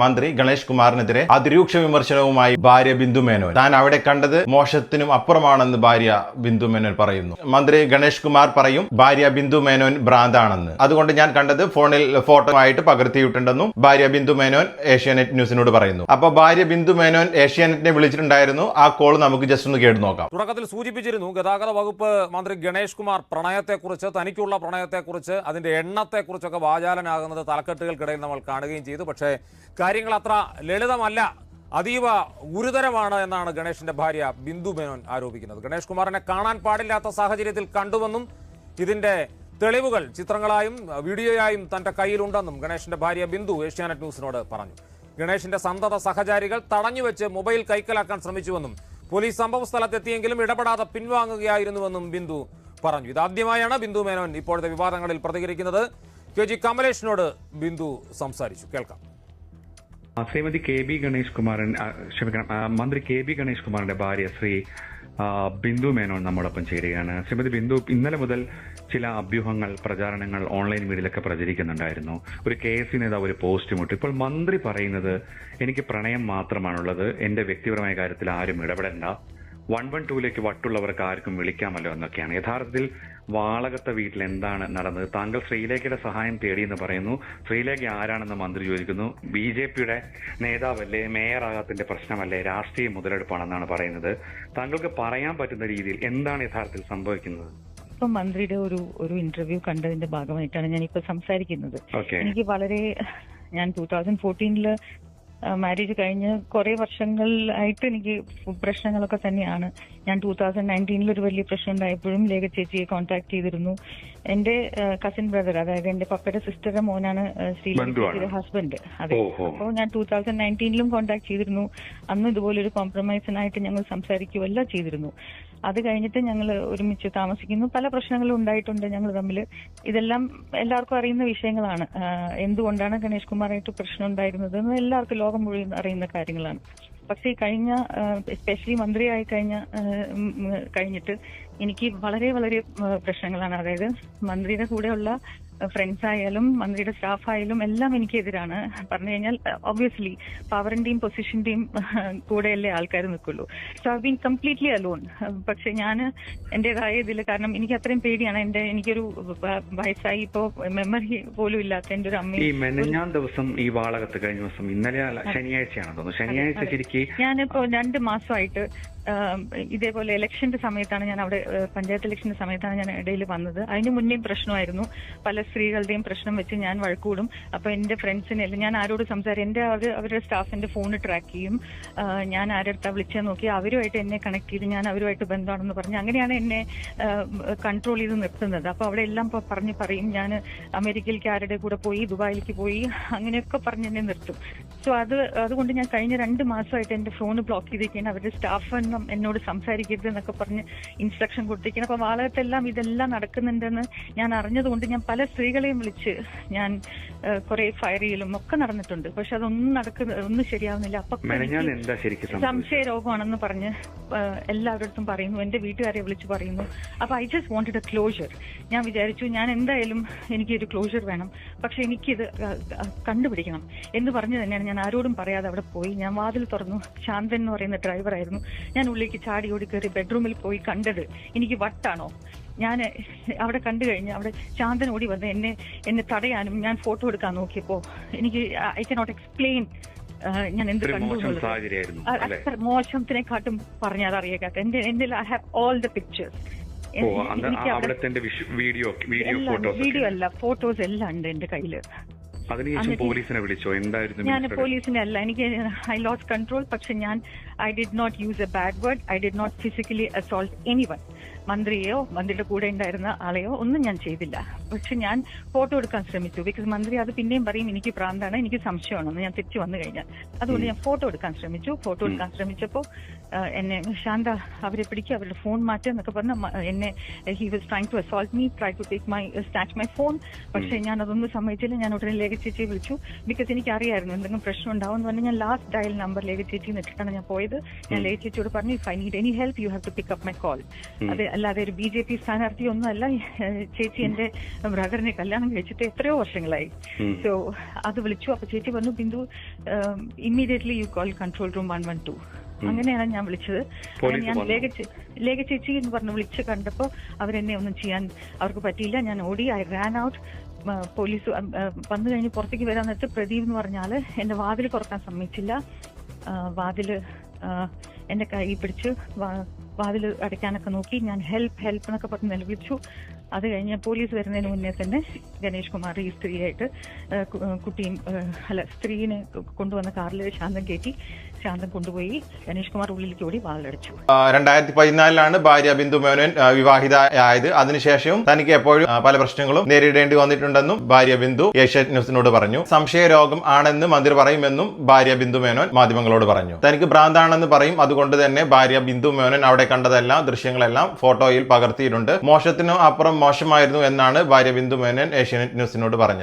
മന്ത്രി ഗണേഷ് കുമാറിനെതിരെ അതിരൂക്ഷ വിമർശനവുമായി ഭാര്യ ബിന്ദു മേനോൻ. താൻ അവിടെ കണ്ടത് മോശത്തിനും അപ്പുറമാണെന്ന് ഭാര്യ ബിന്ദു മേനോൻ പറയുന്നു. മന്ത്രി ഗണേഷ് കുമാർ പറയും ഭാര്യ ബിന്ദു മേനോൻ ഭ്രാന്താണെന്ന്. അതുകൊണ്ട് ഞാൻ കണ്ടത് ഫോണിൽ ഫോട്ടോ ആയിട്ട് പകർത്തിയിട്ടുണ്ടെന്നും ഭാര്യ ബിന്ദു മേനോൻ ഏഷ്യാനെറ്റ് ന്യൂസിനോട് പറയുന്നു. അപ്പൊ ഭാര്യ ബിന്ദു മേനോൻ ഏഷ്യാനെറ്റിനെ വിളിച്ചിട്ടുണ്ടായിരുന്നു. ആ കോൾ നമുക്ക് ജസ്റ്റ് ഒന്ന് കേട്ട് നോക്കാം. തുടക്കത്തിൽ സൂചിപ്പിച്ചിരുന്നു ഗതാഗത വകുപ്പ് മന്ത്രി ഗണേഷ് കുമാർ പ്രണയത്തെക്കുറിച്ച്, തനിക്കുള്ള പ്രണയത്തെക്കുറിച്ച്, അതിന്റെ എണ്ണത്തെക്കുറിച്ചൊക്കെ വാചാലനാകുന്നത് തലക്കെട്ടുകൾക്കിടയിൽ നമ്മൾ കാണുകയും ചെയ്തു. പക്ഷേ കാര്യങ്ങൾ അത്ര ലളിതമല്ല, അതീവ ഗുരുതരമാണ് എന്നാണ് ഗണേഷിന്റെ ഭാര്യ ബിന്ദു മേനോൻ ആരോപിക്കുന്നത്. ഗണേഷ് കുമാറിനെ കാണാൻ പാടില്ലാത്ത സാഹചര്യത്തിൽ കണ്ടുവെന്നും ഇതിന്റെ തെളിവുകൾ ചിത്രങ്ങളായും വീഡിയോയായും തന്റെ കയ്യിലുണ്ടെന്നും ഗണേഷിന്റെ ഭാര്യ ബിന്ദു ഏഷ്യാനെറ്റ് ന്യൂസിനോട് പറഞ്ഞു. ഗണേഷിന്റെ സന്തത സഹചാരികൾ തടഞ്ഞുവെച്ച് മൊബൈൽ കൈക്കലാക്കാൻ ശ്രമിച്ചുവെന്നും പോലീസ് സംഭവ സ്ഥലത്തെത്തിയെങ്കിലും ഇടപെടാതെ പിൻവാങ്ങുകയായിരുന്നുവെന്നും ബിന്ദു പറഞ്ഞു. ഇതാദ്യമായാണ് ബിന്ദു മേനോൻ ഇപ്പോഴത്തെ വിവാദങ്ങളിൽ പ്രതികരിക്കുന്നത്. കെ ജി കമലേഷിനോട് ബിന്ദു സംസാരിച്ചു, കേൾക്കാം. ശ്രീമതി കെ ബി ഗണേഷ് കുമാരൻ, ക്ഷമിക്കണം, മന്ത്രി കെ ബി ഗണേഷ് കുമാറിന്റെ ഭാര്യ ശ്രീ ബിന്ദു മേനോൻ നമ്മോടൊപ്പം ചേരുകയാണ്. ശ്രീമതി ബിന്ദു, ഇന്നലെ മുതൽ ചില അഭ്യൂഹങ്ങൾ, പ്രചാരണങ്ങൾ ഓൺലൈൻ മീഡിയയിലൊക്കെ പ്രചരിക്കുന്നുണ്ടായിരുന്നു. ഒരു KSU നേതാവ് ഒരു പോസ്റ്റ് ഇട്ടു. ഇപ്പോൾ മന്ത്രി പറയുന്നത് എനിക്ക് പ്രണയം മാത്രമാണുള്ളത്, എന്റെ വ്യക്തിപരമായ കാര്യത്തിൽ ആരും ഇടപെടേണ്ട, 112ലേക്ക് വട്ടുള്ളവർക്ക് ആർക്കും വിളിക്കാമല്ലോ എന്നൊക്കെയാണ്. യഥാർത്ഥത്തിൽ വാളകത്തെ വീട്ടിൽ എന്താണ് നടന്നത്? താങ്കൾ ശ്രീലേഖയുടെ സഹായം തേടിയെന്ന് പറയുന്നു. ശ്രീലേഖ ആരാണെന്ന് മന്ത്രി ചോദിക്കുന്നു. BJPയുടെ നേതാവല്ലേ, മേയറാകാത്തിന്റെ പ്രശ്നമല്ലേ, രാഷ്ട്രീയ മുതലെടുപ്പാണെന്നാണ് പറയുന്നത്. താങ്കൾക്ക് പറയാൻ പറ്റുന്ന രീതിയിൽ എന്താണ് യഥാർത്ഥത്തിൽ സംഭവിക്കുന്നത്? ഇപ്പൊ മന്ത്രിയുടെ ഒരു ഇന്റർവ്യൂ കണ്ടതിന്റെ ഭാഗമായിട്ടാണ് ഞാൻ ഇപ്പൊ സംസാരിക്കുന്നത്. എനിക്ക് ഞാൻ 2014 മാരേജ് കഴിഞ്ഞ് കുറെ വർഷങ്ങളായിട്ട് എനിക്ക് പ്രശ്നങ്ങളൊക്കെ തന്നെയാണ്. ഞാൻ 2019 ഒരു വലിയ പ്രശ്നം ഉണ്ടായപ്പോഴും ലേഖ ചേച്ചിയെ കോൺടാക്ട് ചെയ്തിരുന്നു. എന്റെ കസിൻ ബ്രദർ, അതായത് എന്റെ പപ്പയുടെ സിസ്റ്ററുടെ മോനാണ് ശ്രീലേഖയുടെ ഹസ്ബൻഡ്. അതെ. അപ്പോൾ ഞാൻ 2019 കോൺടാക്ട് ചെയ്തിരുന്നു. അന്ന് ഇതുപോലൊരു കോംപ്രമൈസിനായിട്ട് ഞങ്ങൾ സംസാരിക്കുകയെല്ലാം ചെയ്തിരുന്നു. അത് കഴിഞ്ഞിട്ട് ഞങ്ങൾ ഒരുമിച്ച് താമസിക്കുന്നു. പല പ്രശ്നങ്ങളും ഉണ്ടായിട്ടുണ്ട് ഞങ്ങൾ തമ്മിൽ. ഇതെല്ലാം എല്ലാവർക്കും അറിയുന്ന വിഷയങ്ങളാണ്. എന്തുകൊണ്ടാണ് ഗണേഷ് കുമാറായിട്ട് പ്രശ്നം ഉണ്ടായിരുന്നത് എന്ന് എല്ലാവർക്കും ലോകം മുഴുവൻ അറിയുന്ന കാര്യങ്ങളാണ്. പക്ഷേ കഴിഞ്ഞ എസ്പെഷ്യലി മന്ത്രിയായി കഴിഞ്ഞിട്ട് എനിക്ക് വളരെ വളരെ പ്രശ്നങ്ങളാണ്. അതായത് മന്ത്രിയുടെ കൂടെയുള്ള ഫ്രണ്ട്സ് ആയാലും മന്ത്രിയുടെ സ്റ്റാഫ് ആയാലും എല്ലാം എനിക്കെതിരാണ്. പറഞ്ഞു കഴിഞ്ഞാൽ ഒബ്വിയസ്ലി പവറിന്റെയും പൊസിഷന്റെയും കൂടെയല്ലേ ആൾക്കാർ നിൽക്കുള്ളൂ. So I been completely alone. പക്ഷെ ഞാൻ എന്റേതായ ഇതിൽ, കാരണം എനിക്ക് അത്രയും പേടിയാണ്. എനിക്കൊരു വയസ്സായി, ഇപ്പോ മെമ്മറി പോലും ഇല്ലാത്ത എന്റെ ഒരു അമ്മ. ഈ മെനഞ്ഞാം ദിവസം ഈ വാളകത്ത് കഴിഞ്ഞ ദിവസം, ഇന്നലെ ശനിയാഴ്ചയാണെന്ന് തോന്നുന്നു, ശനിയാഴ്ച ശരിക്കും ഞാനിപ്പോ 2 മാസമായിട്ട് ഇതേപോലെ ഇലക്ഷന്റെ സമയത്താണ് ഞാൻ അവിടെ, പഞ്ചായത്ത് ഇലക്ഷന്റെ സമയത്താണ് ഞാൻ ഇടയിൽ വന്നത്. അതിന് മുന്നേയും പ്രശ്നമായിരുന്നു. പല സ്ത്രീകളുടെയും പ്രശ്നം വെച്ച് ഞാൻ വഴക്കൂടും. അപ്പൊ എന്റെ ഫ്രണ്ട്സിനെ ഞാൻ ആരോട് അവരുടെ സ്റ്റാഫിന്റെ ഫോൺ ട്രാക്ക് ചെയ്യും. ഞാൻ ആരെടുത്താ വിളിച്ചാൽ നോക്കി അവരുമായിട്ട് എന്നെ കണക്ട് ചെയ്ത് ഞാൻ അവരുമായിട്ട് ബന്ധമാണെന്ന് പറഞ്ഞ് അങ്ങനെയാണ് എന്നെ കൺട്രോൾ ചെയ്ത് നിർത്തുന്നത്. അപ്പൊ അവിടെ എല്ലാം പറയും ഞാൻ അമേരിക്കയിലേക്ക് ആരുടെ കൂടെ പോയി, ദുബായിലേക്ക് പോയി, അങ്ങനെയൊക്കെ പറഞ്ഞ് എന്നെ നിർത്തും. സോ അതുകൊണ്ട് ഞാൻ കഴിഞ്ഞ 2 മാസമായിട്ട് എന്റെ ഫോൺ ബ്ലോക്ക് ചെയ്തിരിക്കുകയാണ്. അവരുടെ സ്റ്റാഫ് എന്നോട് സംസാരിക്കരുത് എന്നൊക്കെ പറഞ്ഞ് ഇൻസ്ട്രക്ഷൻ കൊടുത്തിരിക്കണം. അപ്പൊ വാളകത്തെല്ലാം ഇതെല്ലാം നടക്കുന്നുണ്ടെന്ന് ഞാൻ അറിഞ്ഞതുകൊണ്ട് ഞാൻ പല സ്ത്രീകളെയും വിളിച്ച് ഞാൻ കുറെ ഫയർ ചെയ്യലും ഒക്കെ നടന്നിട്ടുണ്ട്. പക്ഷെ ഒന്നും ശരിയാവുന്നില്ല. അപ്പൊ സംശയ രോഗമാണെന്ന് പറഞ്ഞ് എല്ലാവരുടെ പറയുന്നു, എന്റെ വീട്ടുകാരെ വിളിച്ച് പറയുന്നു. അപ്പൊ I just wanted A closure. ഞാൻ വിചാരിച്ചു ഞാൻ എന്തായാലും എനിക്കൊരു ക്ലോഷർ വേണം, പക്ഷെ എനിക്കിത് കണ്ടുപിടിക്കണം എന്ന് പറഞ്ഞു തന്നെയാണ് ഞാൻ ആരോടും പറയാതെ അവിടെ പോയി. ഞാൻ വാതിൽ തുറന്നു. ശാന്തൻ എന്ന് പറയുന്ന ഡ്രൈവർ ആയിരുന്നു. ഞാൻ ഉള്ളിലേക്ക് ചാടി ഓടി കയറി ബെഡ്റൂമിൽ പോയി കണ്ടത് എനിക്ക് വട്ടാണോ. ഞാൻ അവിടെ കണ്ടു കഴിഞ്ഞ് അവിടെ ശാന്തൻ ഓടി വന്ന് എന്നെ തടയാനും ഞാൻ ഫോട്ടോ എടുക്കാൻ നോക്കിയപ്പോ എനിക്ക് ഐ കനോട്ട് എക്സ്പ്ലെയിൻ ഞാൻ എന്ത് കണ്ടു. അത്ര മോശത്തിനെക്കാട്ടും പറഞ്ഞാൽ അറിയാത്ത എന്റെ I have all the pictures. Video അല്ല, ഫോട്ടോസ് എല്ലാം ഉണ്ട് എന്റെ കയ്യില്. പോലീസിനെ വിളിച്ചോ? എന്തായിരുന്നു? ഞാൻ പോലീസിനെ അല്ല, എനിക്ക് ഐ ലോസ്റ്റ് കൺട്രോൾ. പക്ഷെ ഞാൻ I did not use a bad word. I did not physically assault anyone. മന്ത്രിയെയോ മന്ത്രിയുടെ കൂടെ ഉണ്ടായിരുന്ന ആളെയോ ഒന്നും ഞാൻ ചെയ്തില്ല. പക്ഷെ ഞാൻ ഫോട്ടോ എടുക്കാൻ ശ്രമിച്ചു. ബിക്കോസ് മന്ത്രി അത് പിന്നെയും പറയും എനിക്ക് പ്രാന്താണ്, എനിക്ക് സംശയമാണെന്ന് ഞാൻ തിരിച്ചു വന്നു കഴിഞ്ഞാൽ. അതുകൊണ്ട് ഞാൻ ഫോട്ടോ എടുക്കാൻ ശ്രമിച്ചു. ഫോട്ടോ എടുക്കാൻ ശ്രമിച്ചപ്പോൾ എന്നെ ശാന്ത അവരെ പിടിക്കുക, അവരുടെ ഫോൺ മാറ്റുക എന്നൊക്കെ പറഞ്ഞ് എന്നെ he was trying to assault me, try to take snatch my phone. പക്ഷെ ഞാൻ അതൊന്നും സമ്മതിച്ചില്ല. ഞാൻ ഉടനെ ലേഖ ലേഖ ചേച്ചിയെ വിളിച്ചു. ബിക്കോസ് എനിക്ക് അറിയായിരുന്നു എന്തെങ്കിലും പ്രശ്നം ഉണ്ടാവും എന്ന് പറഞ്ഞാൽ ഞാൻ ലാസ്റ്റ് ഡയൽ നമ്പർ ലേഖ ചേച്ചി ഇട്ടിട്ടാണ് ഞാൻ പോയത്. ഞാൻ ലേഖ ചേച്ചിയോട് പറഞ്ഞു, if I need any help you have to pick up my call. അത് അല്ലാതെ ഒരു BJP സ്ഥാനാർത്ഥി ഒന്നുമല്ല. ചേച്ചി എന്റെ ബ്രദറിനെ കല്യാണം കഴിച്ചിട്ട് എത്രയോ വർഷങ്ങളായി. സോ അത് വിളിച്ചു. അപ്പൊ ചേച്ചി പറഞ്ഞു, Bindu immediately you call control room 112. അങ്ങനെയാണ് ഞാൻ വിളിച്ചത്. ഞാൻ ലേഖ ചേച്ചി എന്ന് പറഞ്ഞ് വിളിച്ച് കണ്ടപ്പോൾ അവരെന്നെ ഒന്നും ചെയ്യാൻ അവർക്ക് പറ്റിയില്ല. ഞാൻ ഓടി, ഐ റാൻ ഔട്ട്. പോലീസ് വന്നു കഴിഞ്ഞ് പുറത്തേക്ക് വരാൻ നേരത്ത് പ്രദീപ് എന്ന് പറഞ്ഞാൽ എന്റെ വാതിൽ തുറക്കാൻ സമ്മതിച്ചില്ല. വാതില് എന്റെ കൈ പിടിച്ച് വാതിൽ അടയ്ക്കാനൊക്കെ നോക്കി. ഞാൻ ഹെൽപ്പ് എന്നൊക്കെ പറഞ്ഞ് നിലവിളിച്ചു. അത് കഴിഞ്ഞ് പോലീസ് വരുന്നതിന് മുന്നേ തന്നെ ഗണേഷ് കുമാർ ഈ സ്ത്രീയായിട്ട് സ്ത്രീനെ കൊണ്ടുവന്ന കാറിൽ ശാന്തം കയറ്റി. ശാന്തം കൊണ്ടുപോയി ഗണേഷ് കുമാർ ഉള്ളിലേക്ക് ഓടി വാതിലടച്ചു. 2014 ഭാര്യ ബിന്ദു മേനോൻ വിവാഹിതയായത്. അതിനുശേഷവും തനിക്ക് എപ്പോഴും പല പ്രശ്നങ്ങളും നേരിടേണ്ടി വന്നിട്ടുണ്ടെന്നും ഭാര്യ ബിന്ദു ഏഷ്യാനെറ്റ് ന്യൂസിനോട് പറഞ്ഞു. സംശയരോഗം ആണെന്ന് മന്ത്രി പറയുമെന്നും ഭാര്യ ബിന്ദു മേനോൻ മാധ്യമങ്ങളോട് പറഞ്ഞു. തനിക്ക് ഭ്രാന്താണെന്ന് പറയും. അതുകൊണ്ട് തന്നെ ഭാര്യ ബിന്ദു മേനോൻ അവിടെ കണ്ടതെല്ലാം ദൃശ്യങ്ങളെല്ലാം ഫോട്ടോയിൽ പകർത്തിയിട്ടുണ്ട്. മോശത്തിനും അപ്പുറം മോശമായിരുന്നു എന്നാണ് ഭാര്യ ബിന്ദു മേനോൻ ഏഷ്യാനെറ്റ് ന്യൂസിനോട് പറഞ്ഞത്.